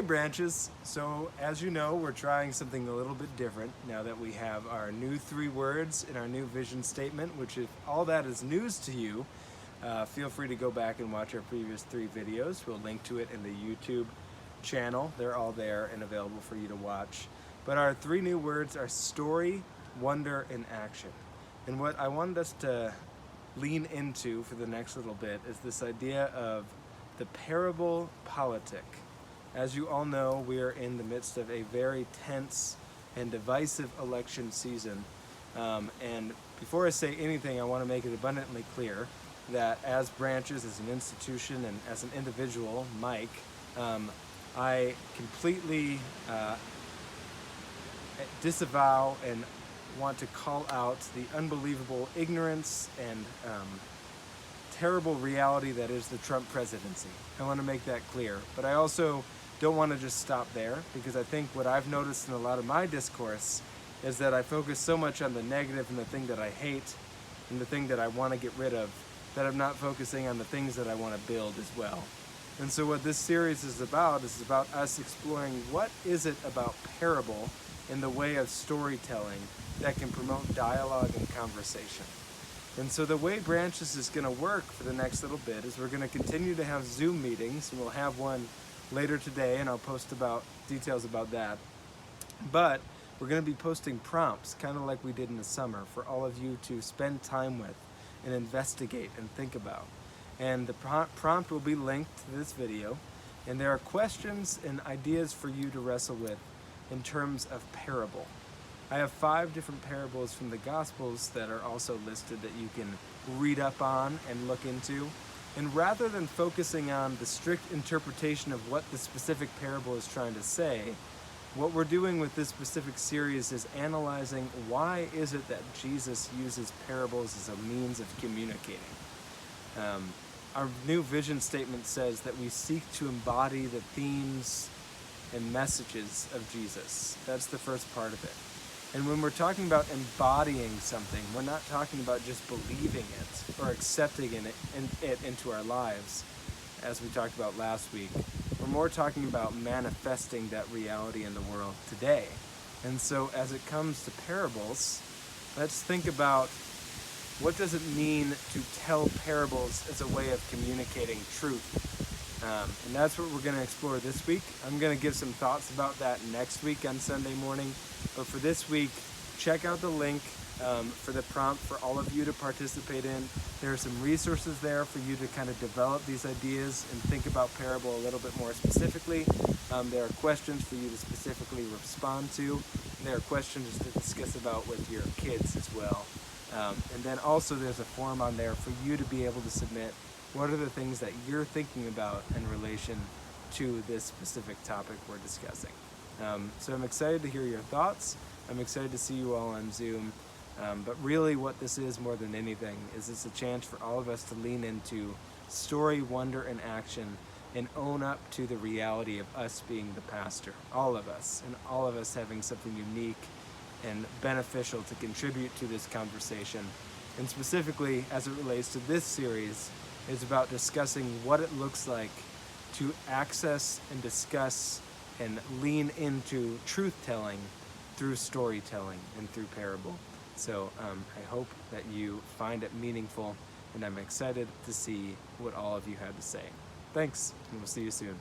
Branches. So as you know, we're trying something a little bit different now that we have our new 3 words in our new vision statement, which if all that is news to you, feel free to go back and watch our previous 3 videos. We'll link to it in the YouTube channel. They're all there and available for you to watch. But our 3 new words are story, wonder, and action. And what I wanted us to lean into for the next little bit is this idea of the parable politic. As you all know, we are in the midst of a very tense and divisive election season. And before I say anything, I want to make it abundantly clear that as Branches, as an institution, and as an individual, Mike, I completely disavow and want to call out the unbelievable ignorance and terrible reality that is the Trump presidency. I want to make that clear. But I also don't want to just stop there, because I think what I've noticed in a lot of my discourse is that I focus so much on the negative and the thing that I hate and the thing that I want to get rid of, that I'm not focusing on the things that I want to build as well. And so what this series is about us exploring what is it about parable in the way of storytelling that can promote dialogue and conversation. And so the way Branches is going to work for the next little bit is we're going to continue to have Zoom meetings, and we'll have one later today, and I'll post about details about that. But we're going to be posting prompts, kind of like we did in the summer, for all of you to spend time with and investigate and think about. And the prompt will be linked to this video, and there are questions and ideas for you to wrestle with in terms of parable. I have 5 different parables from the Gospels that are also listed that you can read up on and look into. And rather than focusing on the strict interpretation of what the specific parable is trying to say, what we're doing with this specific series is analyzing why is it that Jesus uses parables as a means of communicating. Our new vision statement says that we seek to embody the themes and messages of Jesus. That's the first part of it. And when we're talking about embodying something, we're not talking about just believing it or accepting it into our lives, as we talked about last week. We're more talking about manifesting that reality in the world today. And so as it comes to parables, let's think about what does it mean to tell parables as a way of communicating truth. And that's what we're going to explore this week. I'm going to give some thoughts about that next week on Sunday morning. But for this week, check out the link for the prompt for all of you to participate in. There are some resources there for you to kind of develop these ideas and think about parable a little bit more specifically. There are questions for you to specifically respond to. And there are questions to discuss about with your kids as well. And then also there's a form on there for you to be able to submit what are the things that you're thinking about in relation to this specific topic we're discussing. So I'm excited to hear your thoughts. I'm excited to see you all on Zoom. But really what this is more than anything is it's a chance for all of us to lean into story, wonder, and action and own up to the reality of us being the pastor, all of us, and all of us having something unique and beneficial to contribute to this conversation. And specifically, as it relates to this series, it's about discussing what it looks like to access and discuss and lean into truth-telling through storytelling and through parable. So I hope that you find it meaningful, and I'm excited to see what all of you had to say. Thanks, and we'll see you soon.